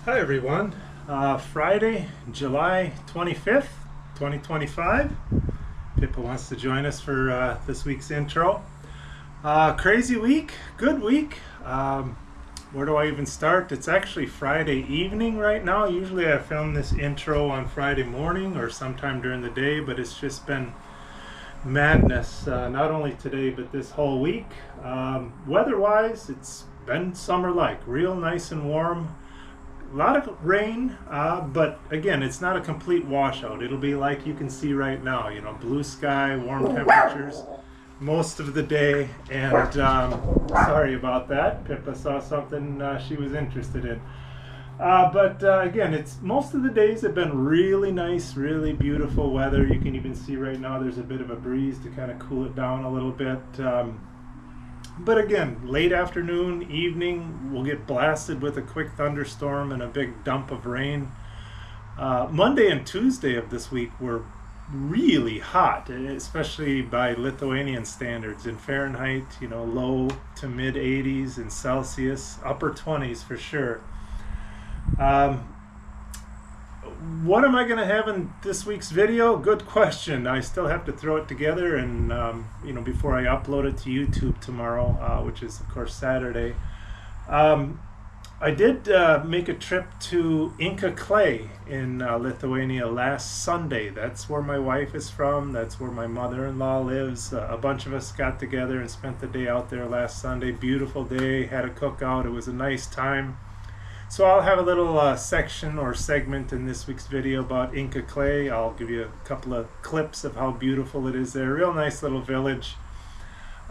Hi everyone. Friday, July 25th, 2025. Pippa wants to join us for this week's intro. Crazy week, good week. Where do I even start? It's actually Friday evening right now. Usually I film this intro on Friday morning or sometime during the day, but it's just been madness, not only today but this whole week. Weather-wise, it's been summer-like, real nice and warm. A lot of rain, but again, it's not a complete washout. It'll be like you can see right now, blue sky, warm temperatures most of the day. And sorry about that. Pippa saw something she was interested in. But again, it's most of the days have been really nice, really beautiful weather. You can even see right now there's a bit of a breeze to kind of cool it down a little bit. But again, late afternoon, evening, we'll get blasted with a quick thunderstorm and a big dump of rain. Monday and Tuesday of this week were really hot, especially by Lithuanian standards. In Fahrenheit, low to mid 80s, in Celsius, upper 20s for sure. What am I going to have in this week's video? Good question. I still have to throw it together and, before I upload it to YouTube tomorrow, which is, of course, Saturday. I did make a trip to Inkakliai in Lithuania last Sunday. That's where my wife is from. That's where my mother-in-law lives. A bunch of us got together and spent the day out there last Sunday. Beautiful day, had a cookout. It was a nice time. So I'll have a little section or segment in this week's video about Inkakliai. I'll give you a couple of clips of how beautiful it is there. Real nice little village.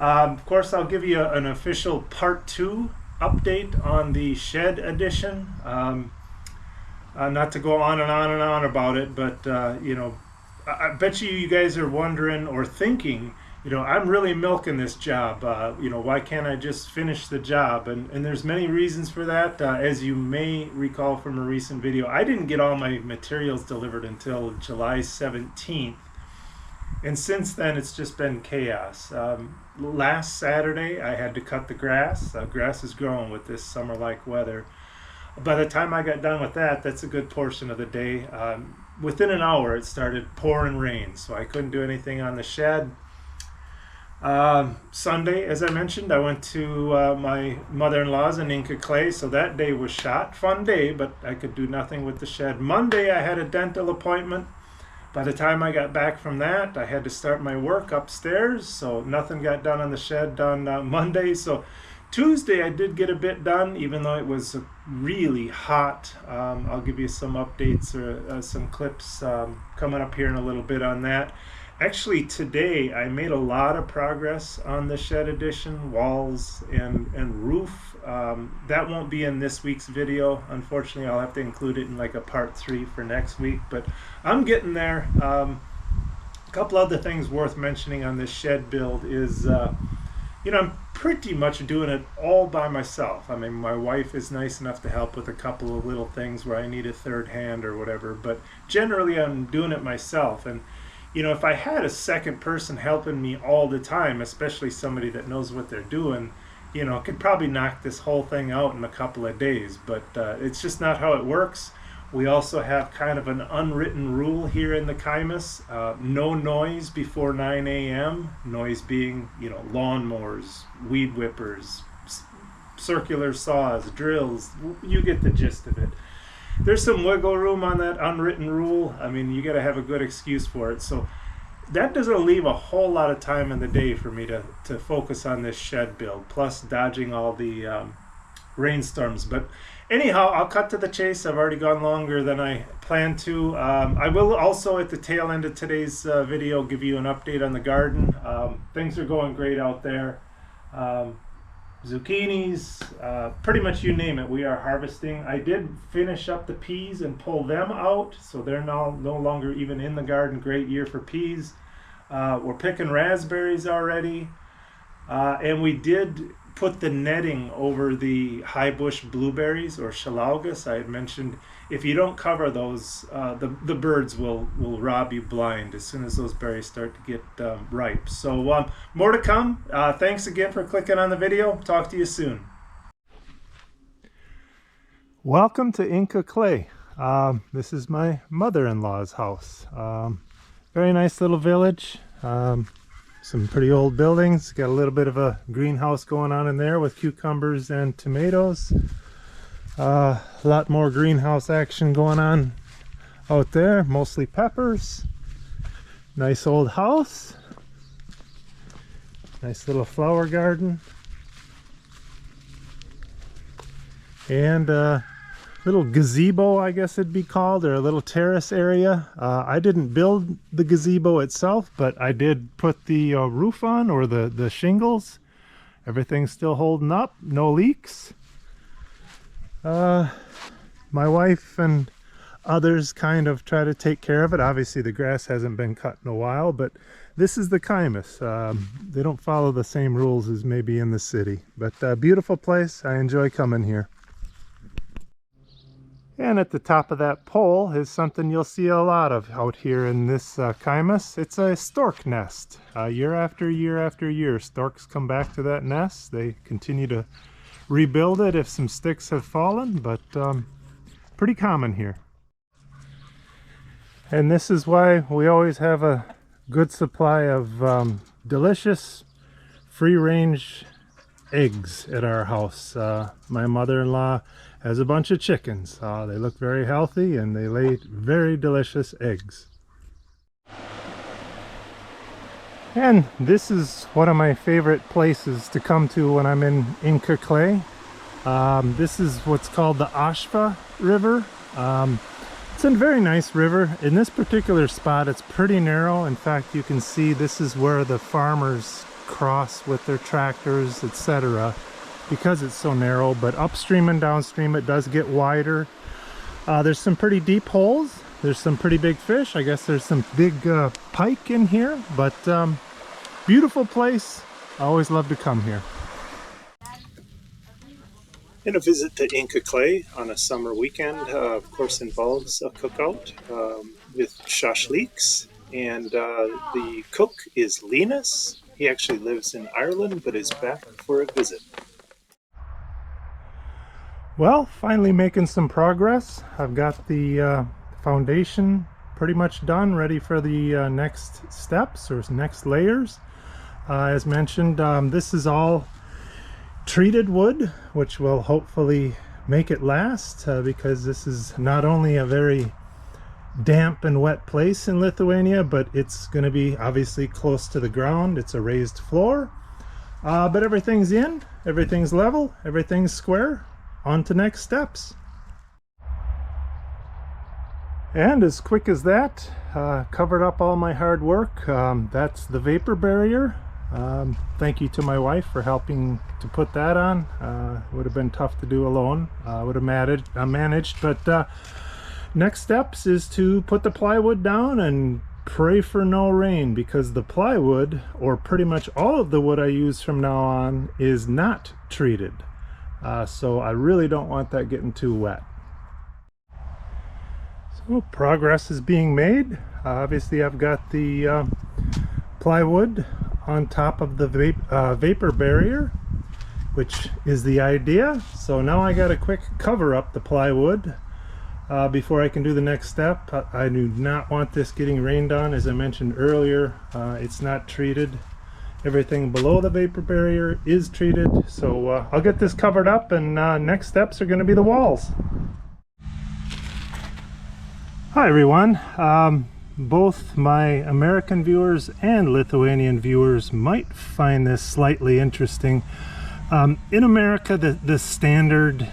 Of course, I'll give you an official part 2 update on the shed edition. Not to go on and on and on about it, but I bet you guys are wondering or thinking, I'm really milking this job. Why can't I just finish the job? And there's many reasons for that. As you may recall from a recent video, I didn't get all my materials delivered until July 17th. And since then, it's just been chaos. Last Saturday, I had to cut the grass. Grass is growing with this summer-like weather. By the time I got done with that, that's a good portion of the day. Within an hour, it started pouring rain, so I couldn't do anything on the shed. Sunday, as I mentioned, I went to my mother-in-law's in Inkakliai, so that day was shot. Fun day, but I could do nothing with the shed. Monday, I had a dental appointment. By the time I got back from that, I had to start my work upstairs, so nothing got done on the shed on Monday. So Tuesday, I did get a bit done, even though it was really hot. I'll give you some updates or some clips coming up here in a little bit on that. Actually, today I made a lot of progress on the shed addition, walls and roof. That won't be in this week's video. Unfortunately, I'll have to include it in like a part 3 for next week, but I'm getting there. A couple other things worth mentioning on this shed build is, I'm pretty much doing it all by myself. I mean, my wife is nice enough to help with a couple of little things where I need a third hand or whatever, but generally I'm doing it myself. And if I had a second person helping me all the time, especially somebody that knows what they're doing, could probably knock this whole thing out in a couple of days. But it's just not how it works. We also have kind of an unwritten rule here in the Kaimas. No noise before 9 a.m. Noise being, lawnmowers, weed whippers, circular saws, drills. You get the gist of it. There's some wiggle room on that unwritten rule. I mean, you got to have a good excuse for it. So that doesn't leave a whole lot of time in the day for me to focus on this shed build, plus dodging all the rainstorms. But anyhow, I'll cut to the chase. I've already gone longer than I planned to. I will also, at the tail end of today's video, give you an update on the garden. Things are going great out there. Zucchinis, pretty much you name it, we are harvesting. I did finish up the peas and pull them out, so they're now no longer even in the garden. Great year for peas. We're picking raspberries already, and we did put the netting over the high bush blueberries or shallaugas. I had mentioned if you don't cover those, the birds will rob you blind as soon as those berries start to get ripe. So more to come. Thanks again for clicking on the video. Talk to you soon. Welcome to Inkakliai. This is my mother-in-law's house. Very nice little village. Some pretty old buildings. Got a little bit of a greenhouse going on in there with cucumbers and tomatoes. A lot more greenhouse action going on out there. Mostly peppers. Nice old house. Nice little flower garden. And little gazebo, I guess it'd be called, or a little terrace area. I didn't build the gazebo itself, but I did put the roof on, or the shingles. Everything's still holding up, no leaks. My wife and others kind of try to take care of it. Obviously the grass hasn't been cut in a while, but this is the Kaimus. They don't follow the same rules as maybe in the city, but beautiful place. I enjoy coming here. And at the top of that pole is something you'll see a lot of out here in this Kaimus. It's a stork nest. Year after year after year, storks come back to that nest. They continue to rebuild it if some sticks have fallen, but pretty common here. And this is why we always have a good supply of delicious free-range eggs at our house. My mother-in-law has a bunch of chickens. They look very healthy and they lay very delicious eggs. And this is one of my favorite places to come to when I'm in Inkakliai. This is what's called the Ashva River. It's a very nice river. In this particular spot, it's pretty narrow. In fact, you can see this is where the farmers cross with their tractors, etc., because it's so narrow. But upstream and downstream it does get wider. There's some pretty deep holes. There's some pretty big fish. I guess there's some big pike in here, but beautiful place. I always love to come here. And a visit to Inkakliai on a summer weekend, of course, involves a cookout with shashliks. And the cook is Linus. He actually lives in Ireland, but is back for a visit. Well, finally making some progress. I've got the foundation pretty much done, ready for the next steps or next layers. As mentioned, this is all treated wood, which will hopefully make it last, because this is not only a very damp and wet place in Lithuania, but it's going to be obviously close to the ground. It's a raised floor, but everything's in, everything's level, everything's square. On to next steps. And as quick as that, covered up all my hard work. That's the vapor barrier. Thank you to my wife for helping to put that on. It would have been tough to do alone. I would have managed, but next steps is to put the plywood down and pray for no rain, because the plywood, or pretty much all of the wood I use from now on, is not treated. So I really don't want that getting too wet. So progress is being made. Obviously I've got the plywood on top of the vapor barrier, which is the idea. So now I got to quick cover up the plywood before I can do the next step. I do not want this getting rained on. As I mentioned earlier, it's not treated. Everything below the vapor barrier is treated. So I'll get this covered up, and next steps are going to be the walls. Hi everyone. Both my American viewers and Lithuanian viewers might find this slightly interesting. In America, the standard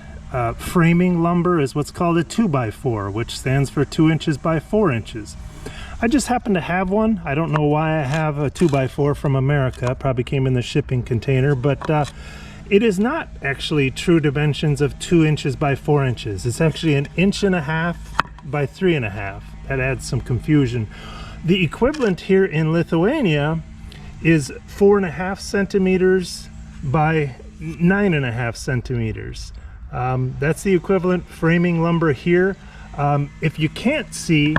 framing lumber is what's called a 2x4, which stands for 2 inches by 4 inches. I just happen to have one. I don't know why I have a 2x4 from America. It probably came in the shipping container, but it is not actually true dimensions of 2 inches by 4 inches. It's actually 1.5 inches by 3.5 inches. That adds some confusion. The equivalent here in Lithuania is 4.5 centimeters by 9.5 centimeters. That's the equivalent framing lumber here. If you can't see,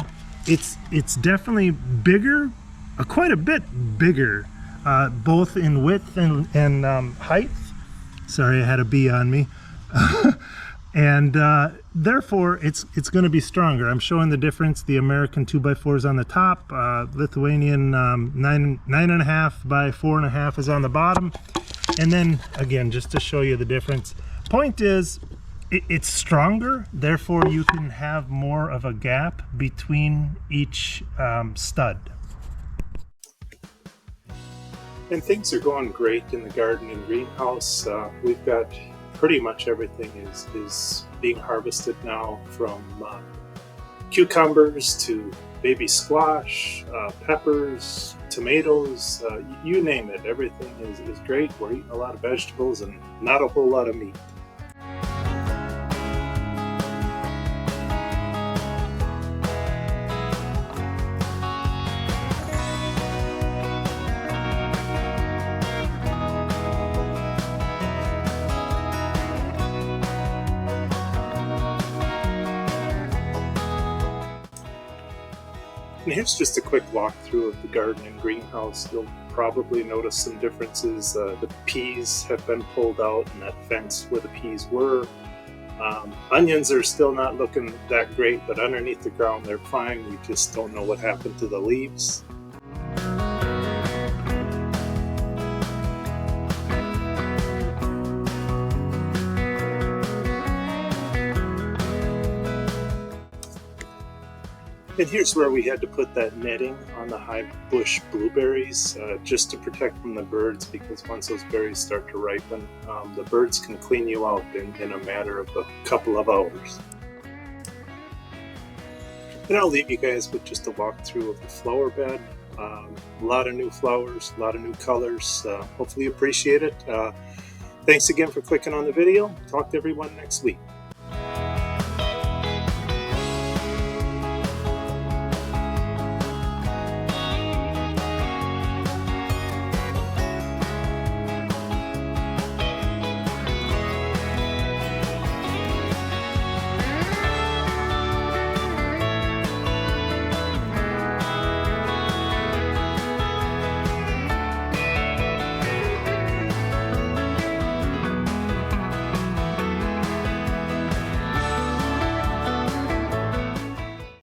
it's definitely bigger, quite a bit bigger, both in width and height. Sorry, I had a bee on me. And therefore it's going to be stronger. I'm showing the difference. The American 2x4 is on the top, Lithuanian 9.5 by 4.5 is on the bottom. And then again, just to show you the difference, point is it's stronger, therefore you can have more of a gap between each stud. And things are going great in the garden and greenhouse. We've got pretty much everything is being harvested now, from cucumbers to baby squash, peppers, tomatoes, you name it. Everything is great. We're eating a lot of vegetables and not a whole lot of meat. And here's just a quick walkthrough of the garden and greenhouse. You'll probably notice some differences. The peas have been pulled out and that fence where the peas were. Onions are still not looking that great, but underneath the ground they're fine. We just don't know what happened to the leaves. And here's where we had to put that netting on the high bush blueberries, just to protect from the birds, because once those berries start to ripen, the birds can clean you out in a matter of a couple of hours. And I'll leave you guys with just a walkthrough of the flower bed. A lot of new flowers, a lot of new colors. Hopefully you appreciate it. Thanks again for clicking on the video. Talk to everyone next week.